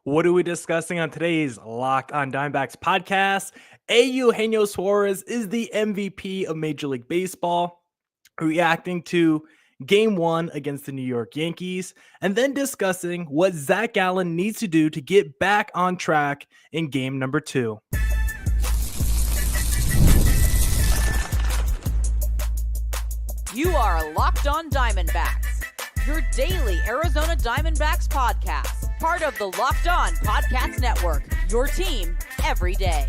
What are we discussing on today's Locked on Diamondbacks podcast? EUGENIO SUAREZ is the MVP of Major League Baseball, reacting to Game 1 against the New York Yankees, and then discussing what Zac Gallen needs to do to get back on track in Game number 2. You are Locked on Diamondbacks, your daily Arizona Diamondbacks podcast. Part of the Locked On Podcast Network, your team every day.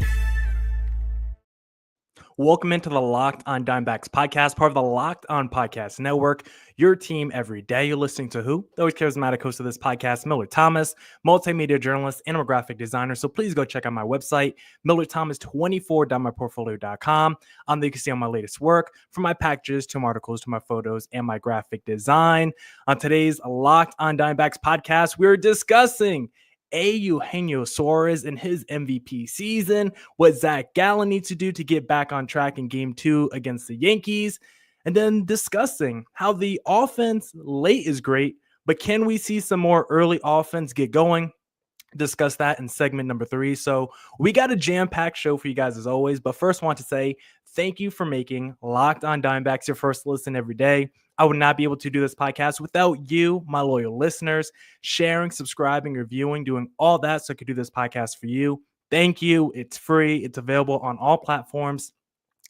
Welcome into the Locked on Diamondbacks podcast, part of the Locked on Podcast Network, your team every day. You're listening to who? The always charismatic host of this podcast, Millard Thomas, multimedia journalist and a graphic designer. So please go check out my website, millardthomas24.myportfolio.com. There you can see all my latest work, from my packages to my articles to my photos and my graphic design. On today's Locked on Diamondbacks podcast, we're discussing EUGENIO SUAREZ in his MVP season, what Zac Gallen needs to do to get back on track in Game 2 against the Yankees, and then discussing how the offense late is great, but can we see some more early offense get going? Discuss that in segment number 3. So we got a jam-packed show for you guys as always, but first I want to say thank you for making Locked on Diamondbacks your first listen every day. I would not be able to do this podcast without you, my loyal listeners, sharing, subscribing, reviewing, doing all that so I could do this podcast for you. Thank you. It's free. It's available on all platforms.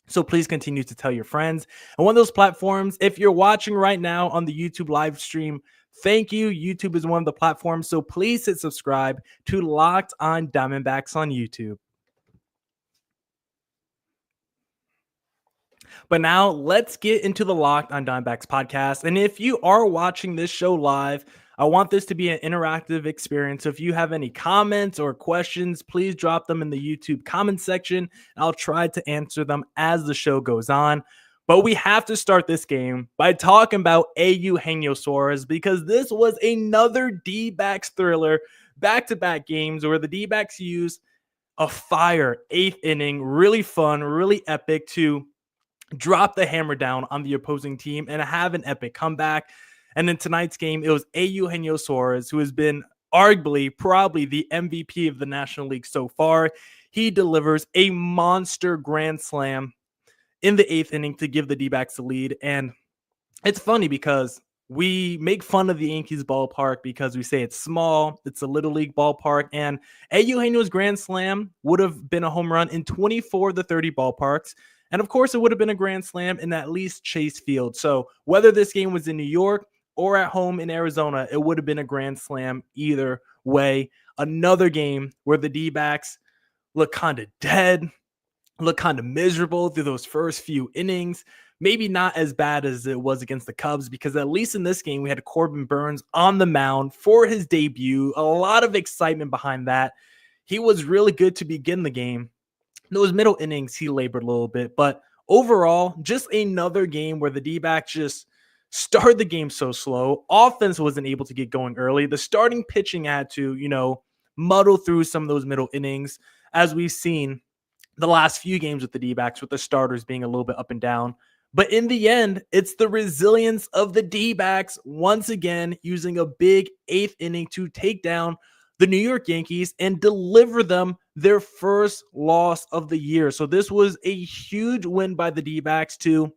So please continue to tell your friends. And one of those platforms, if you're watching right now on the YouTube live stream, thank you. YouTube is one of the platforms. So please hit subscribe to Locked on Diamondbacks on YouTube. But now let's get into the Locked on Diamondbacks podcast. And if you are watching this show live, I want this to be an interactive experience. So if you have any comments or questions, please drop them in the YouTube comment section. I'll try to answer them as the show goes on. But we have to start this game by talking about EUGENIO SUAREZ, because this was another D-backs thriller, back-to-back games where the D-backs used a fire 8th inning, really fun, really epic, to drop the hammer down on the opposing team and have an epic comeback. And in tonight's game, it was EUGENIO SUAREZ, who has been arguably probably the MVP of the National League so far. He delivers a monster grand slam in the 8th inning to give the D-backs the lead. And it's funny because we make fun of the Yankees ballpark because we say it's small, it's a little league ballpark, and EUGENIO's grand slam would have been a home run in 24 of the 30 ballparks. And of course, it would have been a grand slam in at least Chase Field. So whether this game was in New York or at home in Arizona, it would have been a grand slam either way. Another game where the D-backs look kind of dead, look kind of miserable through those first few innings. Maybe not as bad as it was against the Cubs, because at least in this game, we had Corbin Burnes on the mound for his debut. A lot of excitement behind that. He was really good to begin the game. Those middle innings, he labored a little bit, but overall, just another game where the D-backs just started the game so slow. Offense wasn't able to get going early. The starting pitching had to, muddle through some of those middle innings, as we've seen the last few games with the D-backs, with the starters being a little bit up and down. But in the end, it's the resilience of the D-backs once again using a big 8th inning to take down the New York Yankees and deliver them their first loss of the year. So this was a huge win by the D-backs to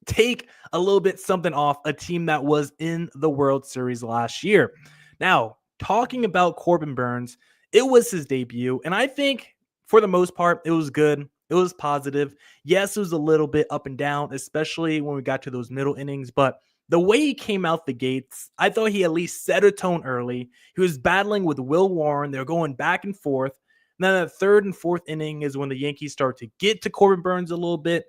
take a little bit something off a team that was in the World Series last year. Now, talking about Corbin Burnes, it was his debut, and I think for the most part, it was good. It was positive. Yes, it was a little bit up and down, especially when we got to those middle innings, but the way he came out the gates, I thought he at least set a tone early. He was battling with Will Warren. They're going back and forth. And then the 3rd and 4th inning is when the Yankees start to get to Corbin Burnes a little bit.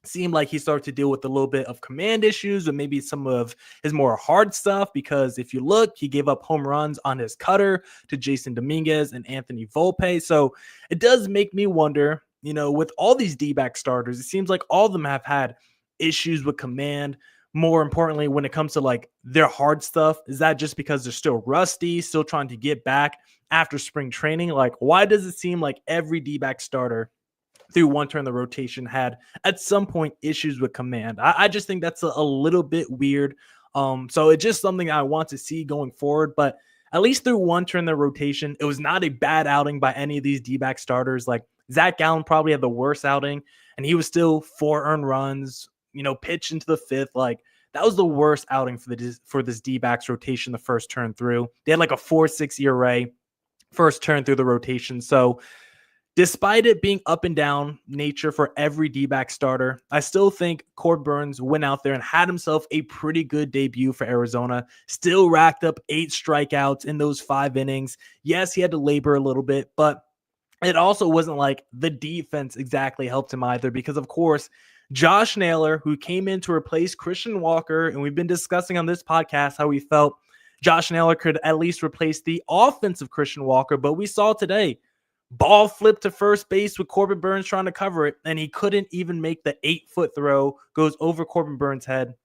Seemed like he started to deal with a little bit of command issues and maybe some of his more hard stuff, because if you look, he gave up home runs on his cutter to Jason Dominguez and Anthony Volpe. So it does make me wonder, with all these D-back starters, it seems like all of them have had issues with command. More importantly, when it comes to like their hard stuff, is that just because they're still rusty, still trying to get back after spring training? Like, why does it seem like every D-back starter through one turn of the rotation had at some point issues with command? I just think that's a little bit weird. So it's just something I want to see going forward. But at least through one turn in the rotation, it was not a bad outing by any of these D-back starters. Like Zac Gallen probably had the worst outing, and he was still 4 earned runs, pitched into the 5th. Like that was the worst outing for this D-backs rotation the first turn through. They had like a 4.6 ERA first turn through the rotation. So despite it being up and down nature for every D-back starter, I still think Corbin Burnes went out there and had himself a pretty good debut for Arizona. Still racked up 8 strikeouts in those 5 innings. Yes, he had to labor a little bit, but it also wasn't like the defense exactly helped him either because, of course, Josh Naylor, who came in to replace Christian Walker, and we've been discussing on this podcast how we felt Josh Naylor could at least replace the offensive Christian Walker, but we saw today, ball flipped to first base with Corbin Burnes trying to cover it, and he couldn't even make the 8-foot throw, goes over Corbin Burnes' head,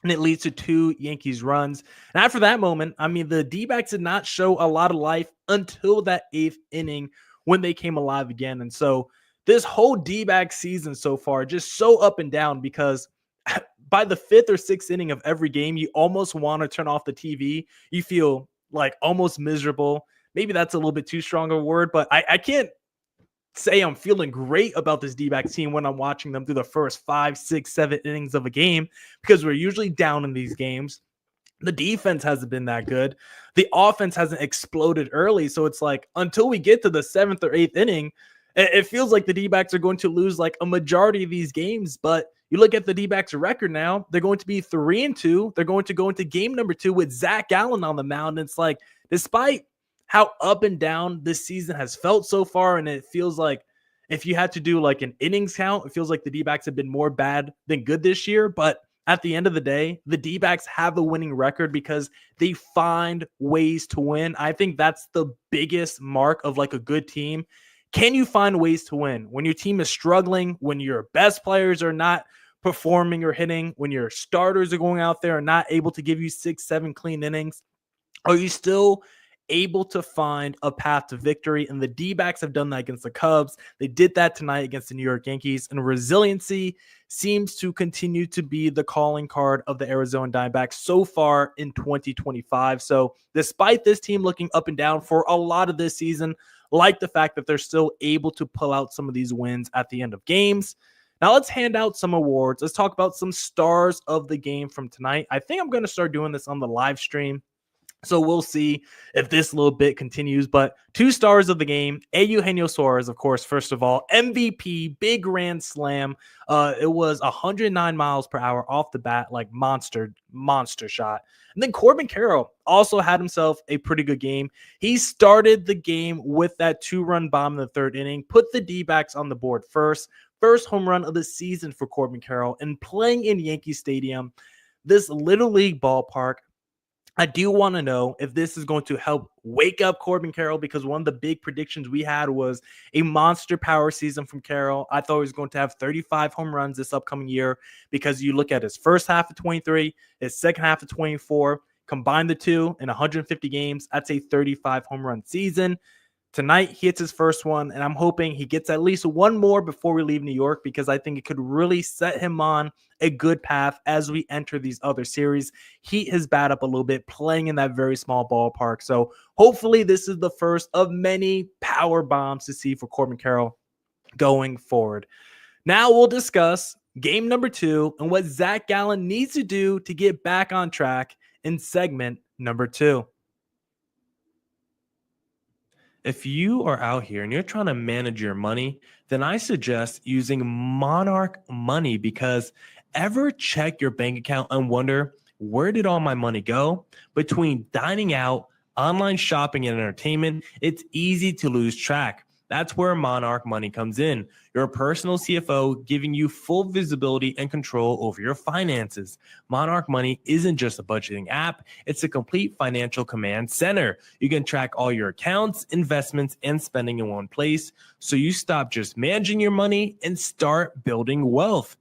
and it leads to 2 Yankees runs. And after that moment, I mean, the D-backs did not show a lot of life until that 8th inning when they came alive again. And so this whole D-back season so far, just so up and down because by the 5th or 6th inning of every game, you almost want to turn off the TV. You feel like almost miserable. Maybe that's a little bit too strong of a word, but I can't say I'm feeling great about this D-back team when I'm watching them through the first 5, 6, 7 innings of a game because we're usually down in these games. The defense hasn't been that good. The offense hasn't exploded early. So it's like until we get to the 7th or 8th inning, it feels like the D-backs are going to lose like a majority of these games. But you look at the D-backs record now, they're going to be 3-2. They're going to go into game number 2 with Zac Gallen on the mound. And it's like, despite how up and down this season has felt so far, and it feels like if you had to do like an innings count, it feels like the D-backs have been more bad than good this year. But at the end of the day, the D-backs have a winning record because they find ways to win. I think that's the biggest mark of like a good team. Can you find ways to win? When your team is struggling, when your best players are not performing or hitting, when your starters are going out there and not able to give you 6, 7 clean innings, are you still able to find a path to victory? And the D-backs have done that against the Cubs. They did that tonight against the New York Yankees. And resiliency seems to continue to be the calling card of the Arizona Diamondbacks so far in 2025. So despite this team looking up and down for a lot of this season, like the fact that they're still able to pull out some of these wins at the end of games. Now let's hand out some awards. Let's talk about some stars of the game from tonight. I think I'm going to start doing this on the live stream. So we'll see if this little bit continues. But 2 stars of the game, EUGENIO SUAREZ, of course, first of all, MVP, big grand slam. It was 109 miles per hour off the bat, like monster shot. And then Corbin Carroll also had himself a pretty good game. He started the game with that 2-run bomb in the 3rd inning, put the D-backs on the board first home run of the season for Corbin Carroll, and playing in Yankee Stadium, this Little League ballpark. I do want to know if this is going to help wake up Corbin Carroll because one of the big predictions we had was a monster power season from Carroll. I thought he was going to have 35 home runs this upcoming year because you look at his first half of 23, his second half of 24, combine the two in 150 games, that's a 35 home run season. Tonight, he hits his first one, and I'm hoping he gets at least one more before we leave New York because I think it could really set him on a good path as we enter these other series. Heat his bat up a little bit, playing in that very small ballpark. So hopefully this is the first of many power bombs to see for Corbin Carroll going forward. Now we'll discuss game number 2 and what Zac Gallen needs to do to get back on track in segment number 2. If you are out here and you're trying to manage your money, then I suggest using Monarch Money because ever check your bank account and wonder, where did all my money go? Between dining out, online shopping, and entertainment, it's easy to lose track. That's where Monarch Money comes in, your personal CFO giving you full visibility and control over your finances. Monarch Money isn't just a budgeting app, it's a complete financial command center. You can track all your accounts, investments, and spending in one place, so you stop just managing your money and start building wealth.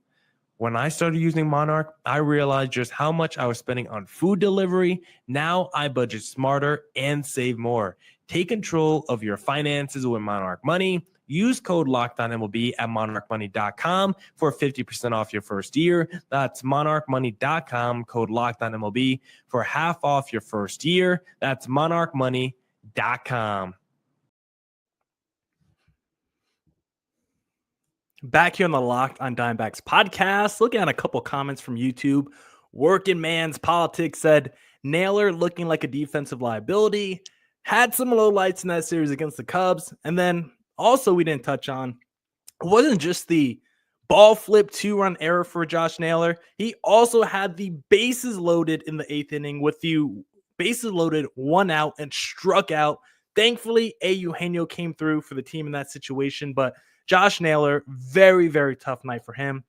When I started using Monarch, I realized just how much I was spending on food delivery. Now I budget smarter and save more. Take control of your finances with Monarch Money. Use code LOCKEDONMLB at monarchmoney.com for 50% off your first year. That's monarchmoney.com, code LOCKEDONMLB for half off your first year. That's monarchmoney.com. Back here on the Locked on Diamondbacks podcast, looking at a couple comments from YouTube. Working Man's Politics said, Naylor looking like a defensive liability. Had some low lights in that series against the Cubs. And then also we didn't touch on, it wasn't just the ball flip 2-run error for Josh Naylor. He also had the bases loaded in the 8th inning with the bases loaded, 1 out, and struck out. Thankfully, EUGENIO came through for the team in that situation, but Josh Naylor, very, very tough night for him.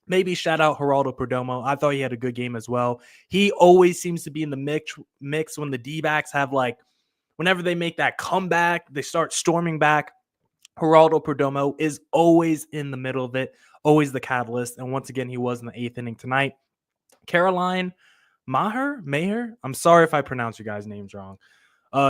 Maybe shout out Geraldo Perdomo. I thought he had a good game as well. He always seems to be in the mix when the D-backs have, like, whenever they make that comeback, they start storming back. Geraldo Perdomo is always in the middle of it, always the catalyst. And once again, he was in the 8th inning tonight. Caroline Maher, I'm sorry if I pronounce your guys' names wrong.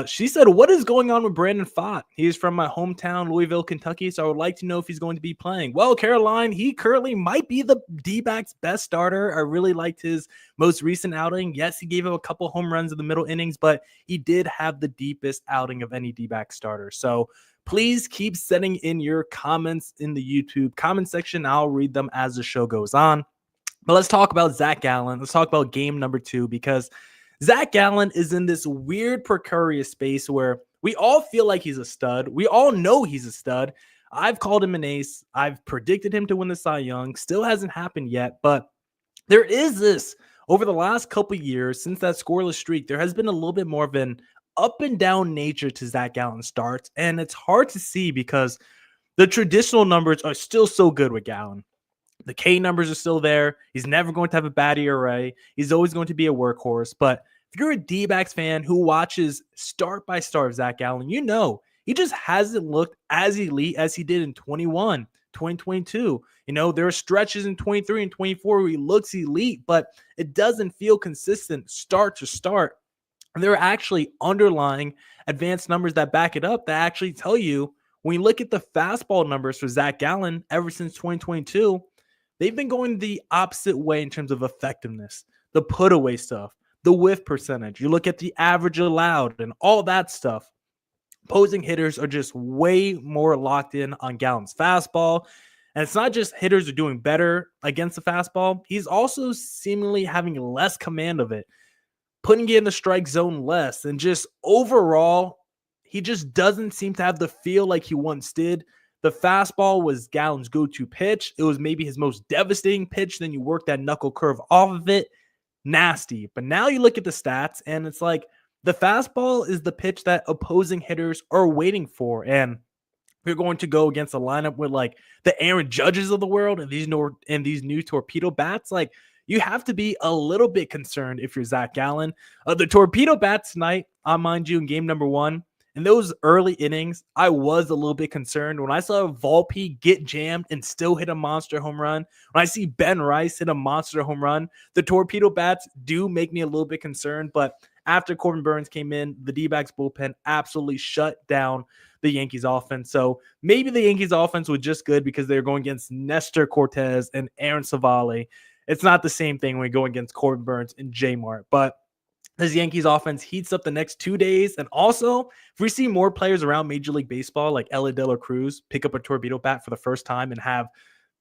She said, what is going on with Brandon Pfaadt? He is from my hometown, Louisville, Kentucky, so I would like to know if he's going to be playing. Well, Caroline, he currently might be the D-backs' best starter. I really liked his most recent outing. Yes, he gave up a couple home runs in the middle innings, but he did have the deepest outing of any D-back starter. So please keep sending in your comments in the YouTube comment section. I'll read them as the show goes on. But let's talk about Zac Gallen. Let's talk about game number 2, because Zac Gallen is in this weird precarious space where we all feel like he's a stud. We all know he's a stud. I've called him an ace. I've predicted him to win the Cy Young. Still hasn't happened yet, but there is this, over the last couple years, since that scoreless streak, there has been a little bit more of an up and down nature to Zac Gallen's starts, and it's hard to see because the traditional numbers are still so good with Gallen. The K numbers are still there. He's never going to have a bad ERA. He's always going to be a workhorse. But if you're a D-backs fan who watches start by start of Zac Gallen, you know he just hasn't looked as elite as he did in 2022. You know, there are stretches in 23 and 24 where he looks elite, but it doesn't feel consistent start to start. And there are actually underlying advanced numbers that back it up that actually tell you, when you look at the fastball numbers for Zac Gallen ever since 2022, they've been going the opposite way in terms of effectiveness, the put away stuff, the whiff percentage. You look at the average allowed and all that stuff. Opposing hitters are just way more locked in on Gallen's fastball. And it's not just hitters are doing better against the fastball. He's also seemingly having less command of it, putting it in the strike zone less. And just overall, he just doesn't seem to have the feel like he once did. The fastball was Gallen's go-to pitch. It was maybe his most devastating pitch. Then you work that knuckle curve off of it. Nasty. But now you look at the stats, and it's like the fastball is the pitch that opposing hitters are waiting for. And if you're going to go against a lineup with like the Aaron Judges of the world and these new torpedo bats, like you have to be a little bit concerned if you're Zac Gallen. The torpedo bats tonight, mind you, in game number 1, in those early innings, I was a little bit concerned when I saw Volpe get jammed and still hit a monster home run. When I see Ben Rice hit a monster home run, the torpedo bats do make me a little bit concerned. But after Corbin Burnes came in, the D-backs bullpen absolutely shut down the Yankees offense. So maybe the Yankees offense was just good because they're going against Nestor Cortez and Aaron Savali. It's not the same thing when we go against Corbin Burnes and J-Mart. But this Yankees offense heats up the next 2 days. And also, if we see more players around Major League Baseball like Elly De La Cruz pick up a torpedo bat for the first time and have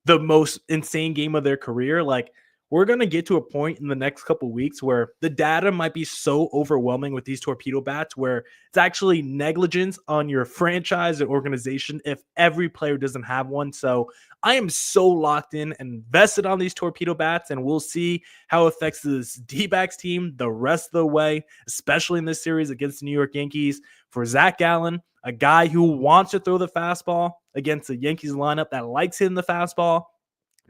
the most insane game of their career, like we're going to get to a point in the next couple weeks where the data might be so overwhelming with these torpedo bats where it's actually negligence on your franchise or organization if every player doesn't have one. So I am so locked in and invested on these torpedo bats, and we'll see how it affects this D-backs team the rest of the way, especially in this series against the New York Yankees. For Zac Gallen, a guy who wants to throw the fastball against the Yankees lineup that likes hitting the fastball,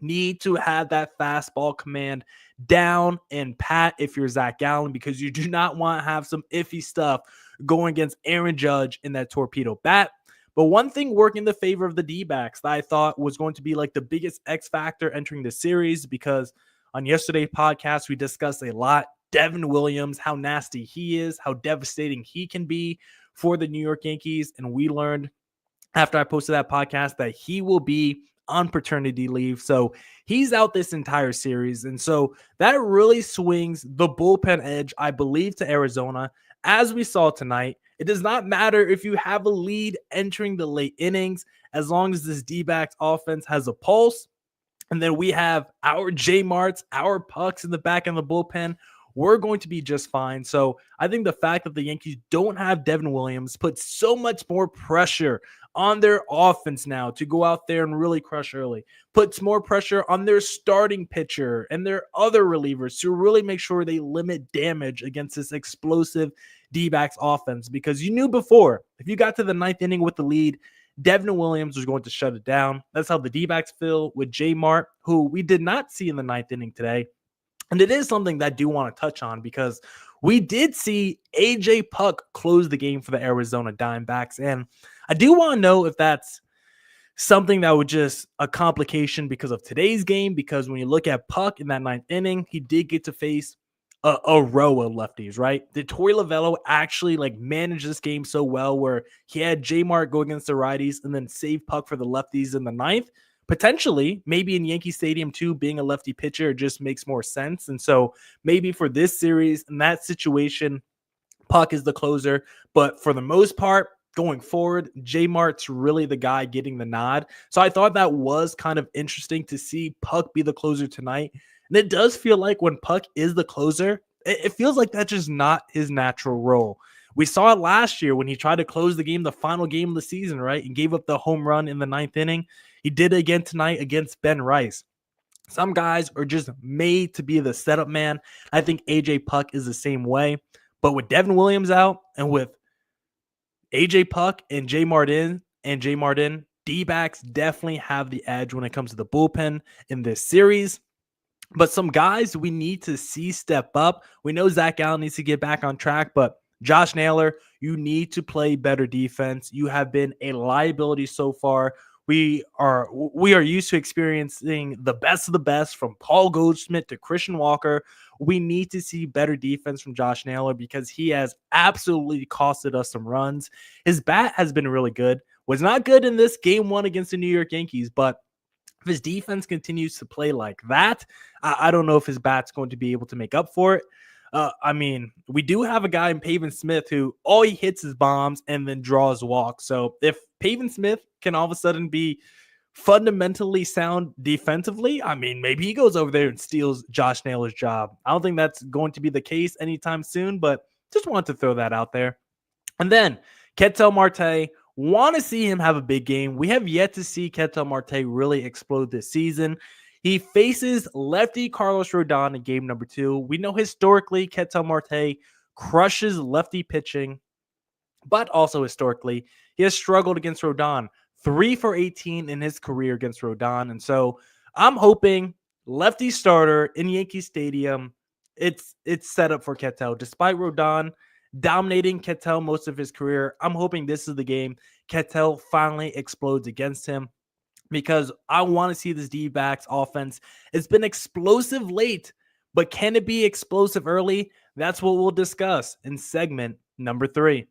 need to have that fastball command down and pat if you're Zac Gallen, because you do not want to have some iffy stuff going against Aaron Judge in that torpedo bat. But one thing working in the favor of the D-backs that I thought was going to be like the biggest X factor entering the series, because on yesterday's podcast, we discussed a lot. Devin Williams, how nasty he is, how devastating he can be for the New York Yankees. And we learned after I posted that podcast that he will be on paternity leave. So he's out this entire series. And so that really swings the bullpen edge, I believe, to Arizona. As we saw tonight, it does not matter if you have a lead entering the late innings, as long as this D-backs offense has a pulse. And then we have our J Marts, our Pucks in the back end of the bullpen. We're going to be just fine. So I think the fact that the Yankees don't have Devin Williams puts so much more pressure on their offense now to go out there and really crush early. Puts more pressure on their starting pitcher and their other relievers to really make sure they limit damage against this explosive D-backs offense. Because you knew before, if you got to the ninth inning with the lead, Devin Williams was going to shut it down. That's how the D-backs feel with J Mart, who we did not see in the ninth inning today. And it is something that I do want to touch on because we did see AJ Puk close the game for the Arizona Diamondbacks. And I do want to know if that's something that was just a complication because of today's game, because when you look at Puk in that ninth inning, he did get to face a row of lefties, right? Did Torey Lovullo actually manage this game so well where he had J Mart go against the righties and then save Puk for the lefties in the ninth? Potentially, maybe in Yankee Stadium too, being a lefty pitcher just makes more sense. And so maybe for this series, in that situation, Puk is the closer. But for the most part, going forward, J Mart's really the guy getting the nod. So I thought that was kind of interesting to see Puk be the closer tonight. And it does feel like when Puk is the closer, it feels like that's just not his natural role. We saw it last year when he tried to close the game, the final game of the season, right? And gave up the home run in the ninth inning. He did it again tonight against Ben Rice. Some guys are just made to be the setup man. I think AJ Puk is the same way. But with Devin Williams out and with AJ Puk and J Martin, D-backs definitely have the edge when it comes to the bullpen in this series. But some guys we need to see step up. We know Zac Gallen needs to get back on track, but Josh Naylor, you need to play better defense. You have been a liability so far. We are used to experiencing the best of the best from Paul Goldschmidt to Christian Walker. We need to see better defense from Josh Naylor because he has absolutely costed us some runs. His bat has been really good. Was not good in this game one against the New York Yankees, but if his defense continues to play like that, I don't know if his bat's going to be able to make up for it. We do have a guy in Pavin Smith who all he hits is bombs and then draws walks. So if Pavin Smith can all of a sudden be fundamentally sound defensively, maybe he goes over there and steals Josh Naylor's job. I don't think that's going to be the case anytime soon, but just wanted to throw that out there. And then Ketel Marte, want to see him have a big game. We have yet to see Ketel Marte really explode this season. He faces lefty Carlos Rodon in game number 2. We know historically Ketel Marte crushes lefty pitching, but also historically he has struggled against Rodon. 3 for 18 in his career against Rodon. And so I'm hoping lefty starter in Yankee Stadium, it's set up for Ketel. Despite Rodon dominating Ketel most of his career, I'm hoping this is the game Ketel finally explodes against him, because I want to see this D-backs offense. It's been explosive late, but can it be explosive early? That's what we'll discuss in segment number 3.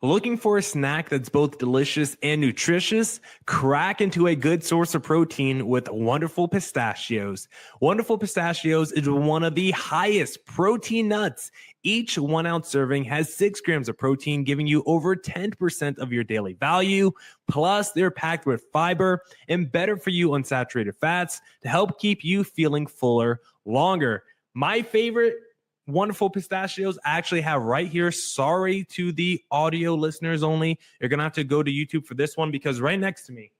Looking for a snack that's both delicious and nutritious? Crack into a good source of protein with Wonderful Pistachios. Wonderful Pistachios is one of the highest protein nuts. Each 1 ounce serving has 6 grams of protein, giving you over 10% of your daily value. Plus, they're packed with fiber and better for you unsaturated fats to help keep you feeling fuller longer. My favorite Wonderful Pistachios I actually have right here. Sorry to the audio listeners only. You're going to have to go to YouTube for this one, because right next to me,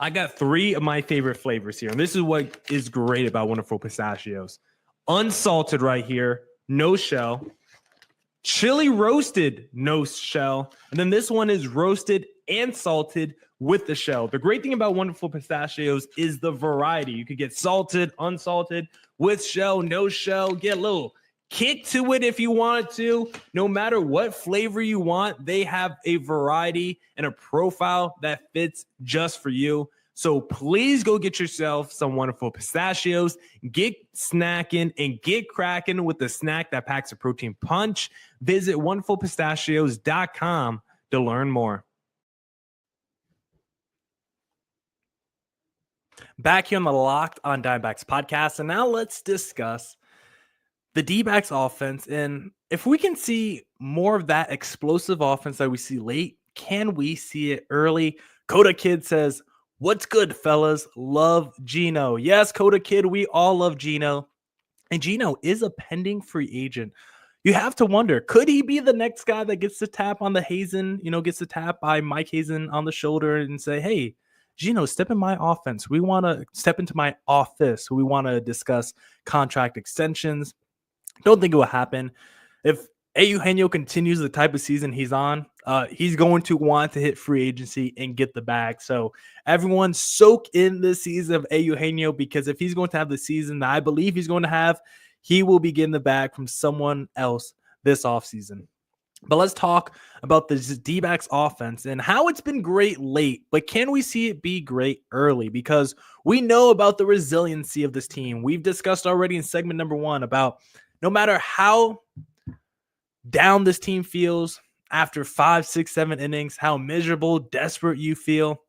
I got 3 of my favorite flavors here. And this is what is great about Wonderful Pistachios. Unsalted right here, no shell. Chili roasted, no shell. And then this one is roasted and salted with the shell. The great thing about Wonderful Pistachios is the variety. You could get salted, unsalted, with shell, no shell. Get a little kick to it if you wanted to. No matter what flavor you want, they have a variety and a profile that fits just for you. So please go get yourself some wonderful pistachios, get snacking and get cracking with the snack that packs a protein punch. Visit wonderfulpistachios.com to learn more. Back here on the Locked on Diamondbacks podcast, and now let's discuss the D-backs offense. And if we can see more of that explosive offense that we see late, can we see it early? Coda Kid says, "What's good, fellas? Love Gino." Yes, Coda Kid, we all love Gino. And Gino is a pending free agent. You have to wonder, could he be the next guy that gets the tap on the Hazen, gets the tap by Mike Hazen on the shoulder and say, "Hey, Gino, step in my offense. We want to step into my office. We want to discuss contract extensions." Don't think it will happen. If EUGENIO continues the type of season he's on, he's going to want to hit free agency and get the bag. So everyone soak in this season of EUGENIO, because if he's going to have the season that I believe he's going to have, he will be getting the bag from someone else this offseason. But let's talk about the D-backs offense and how it's been great late, but can we see it be great early? Because we know about the resiliency of this team. We've discussed already in segment number 1 about no matter how down this team feels after 5, 6, 7 innings, how miserable, desperate you feel.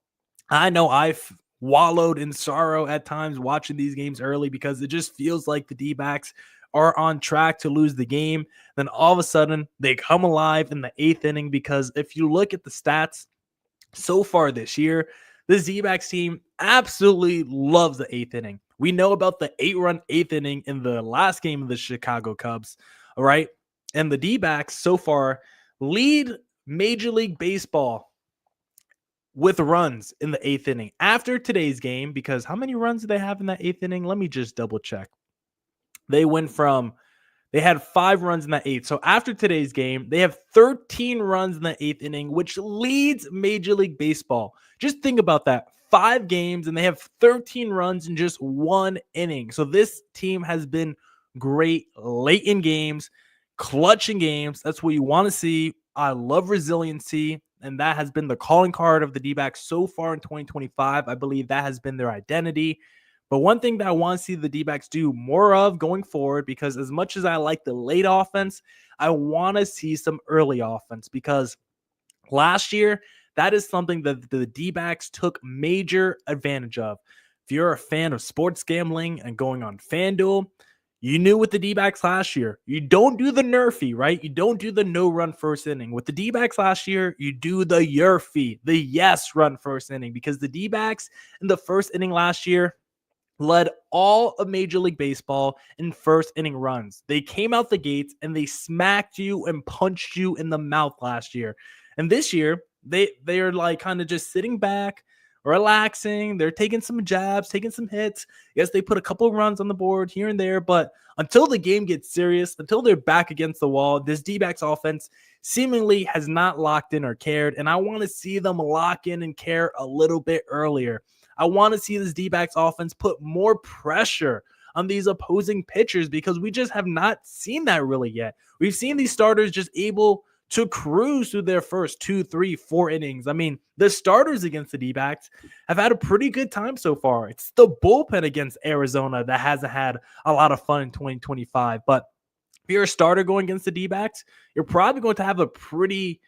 I know I've wallowed in sorrow at times watching these games early because it just feels like the D-backs are on track to lose the game. Then all of a sudden they come alive in the 8th inning, because if you look at the stats so far this year, the D-backs team absolutely loves the 8th inning. We know about the 8-run 8th inning in the last game of the Chicago Cubs, all right? And the D-backs so far lead Major League Baseball with runs in the 8th inning after today's game, because how many runs do they have in that 8th inning? Let me just double check. They had 5 runs in that 8th. So after today's game, they have 13 runs in the 8th inning, which leads Major League Baseball. Just think about that. 5 games, and they have 13 runs in just 1 inning. So this team has been great late in games, clutch in games. That's what you want to see. I love resiliency, and that has been the calling card of the D-backs so far in 2025. I believe that has been their identity. But one thing that I want to see the D-backs do more of going forward, because as much as I like the late offense, I want to see some early offense, because last year, that is something that the D-backs took major advantage of. If you're a fan of sports gambling and going on FanDuel, you knew with the D-backs last year, you don't do the nerfy, right? You don't do the no-run first inning. With the D-backs last year, you do the yerfy, the yes-run first inning, because the D-backs in the first inning last year led all of Major League Baseball in first inning runs. They came out the gates and they smacked you and punched you in the mouth last year. And this year, they are like kind of just sitting back, relaxing. They're taking some jabs, taking some hits. Yes, they put a couple of runs on the board here and there, but until the game gets serious, until they're back against the wall, this D-backs offense seemingly has not locked in or cared. And I want to see them lock in and care a little bit earlier. I want to see this D-backs offense put more pressure on these opposing pitchers, because we just have not seen that really yet. We've seen these starters just able to cruise through their first 2, 3, 4 innings. I mean, the starters against the D-backs have had a pretty good time so far. It's the bullpen against Arizona that hasn't had a lot of fun in 2025. But if you're a starter going against the D-backs, you're probably going to have a pretty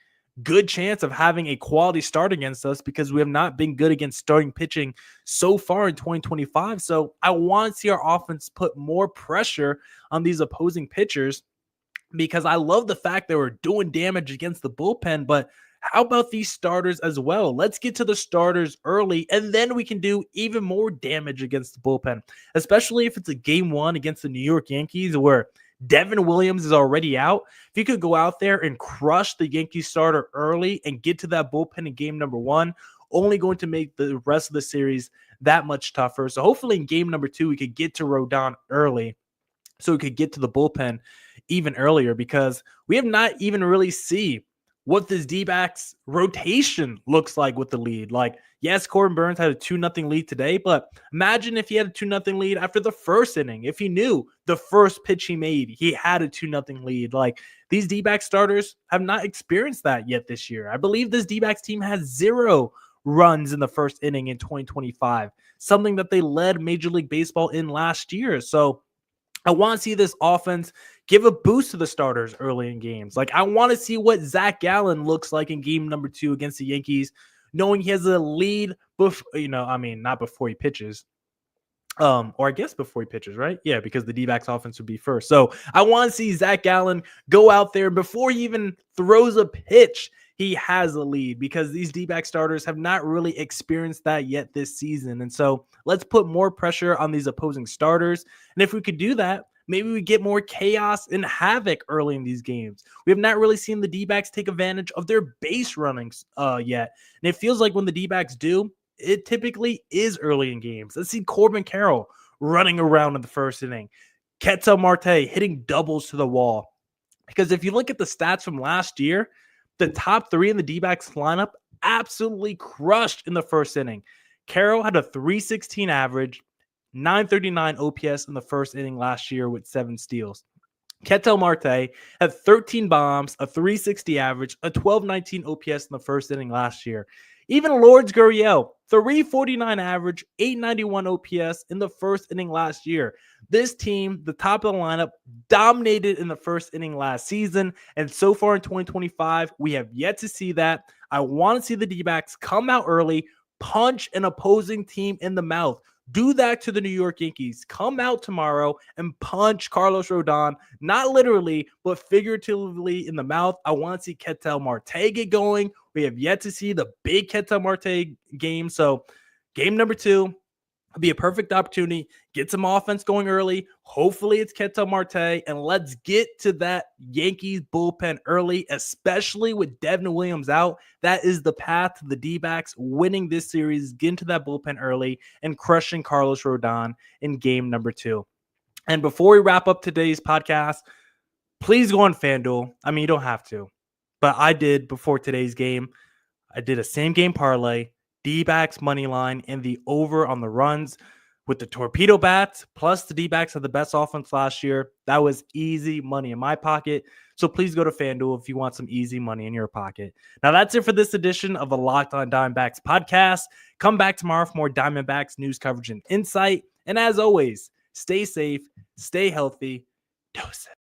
good chance of having a quality start against us, because we have not been good against starting pitching so far in 2025. So I want to see our offense put more pressure on these opposing pitchers, because I love the fact that we're doing damage against the bullpen, but how about these starters as well? Let's get to the starters early, and then we can do even more damage against the bullpen, especially if it's a game 1 against the New York Yankees where Devin Williams is already out. If you could go out there and crush the Yankees starter early and get to that bullpen in game number 1, only going to make the rest of the series that much tougher. So hopefully in game number 2, we could get to Rodon early so we could get to the bullpen even earlier, because we have not even really see what this D-backs rotation looks like with the lead. Like, yes, Corbin Burnes had a 2-0 lead today, but imagine if he had a 2-0 lead after the first inning. If he knew the first pitch he made, he had a 2-0 lead. Like, these D-backs starters have not experienced that yet this year. I believe this D-backs team has 0 runs in the first inning in 2025, something that they led Major League Baseball in last year. So I want to see this offense give a boost to the starters early in games. Like, I want to see what Zac Gallen looks like in game number 2 against the Yankees, knowing he has a lead not before he pitches. Or I guess before he pitches, right? Yeah, because the D-backs offense would be first. So I want to see Zac Gallen go out there before he even throws a pitch. He has a lead because these D-back starters have not really experienced that yet this season. And so let's put more pressure on these opposing starters. And if we could do that, maybe we get more chaos and havoc early in these games. We have not really seen the D-backs take advantage of their base runnings yet. And it feels like when the D-backs do, it typically is early in games. Let's see Corbin Carroll running around in the first inning. Ketel Marte hitting doubles to the wall. Because if you look at the stats from last year, the top 3 in the D-backs lineup absolutely crushed in the first inning. Carroll had a 316 average, 939 OPS in the first inning last year with 7 steals. Ketel Marte had 13 bombs, a 360 average, a 1219 OPS in the first inning last year. Even Lourdes Gurriel, 349 average, 891 OPS in the first inning last year. This team, the top of the lineup, dominated in the first inning last season. And so far in 2025, we have yet to see that. I want to see the D-backs come out early, punch an opposing team in the mouth. Do that to the New York Yankees. Come out tomorrow and punch Carlos Rodon, not literally, but figuratively in the mouth. I want to see Ketel Marte get going. We have yet to see the big Ketel Marte game. So game number 2 will be a perfect opportunity. Get some offense going early. Hopefully it's Ketel Marte. And let's get to that Yankees bullpen early, especially with Devin Williams out. That is the path to the D-backs winning this series, getting to that bullpen early and crushing Carlos Rodon in game number 2. And before we wrap up today's podcast, please go on FanDuel. I mean, you don't have to, but I did before today's game. I did a same game parlay, D-backs money line, and the over on the runs with the torpedo bats, plus the D-backs had the best offense last year. That was easy money in my pocket. So please go to FanDuel if you want some easy money in your pocket. Now that's it for this edition of the Locked On Diamondbacks podcast. Come back tomorrow for more Diamondbacks news coverage and insight. And as always, stay safe, stay healthy. Dose it.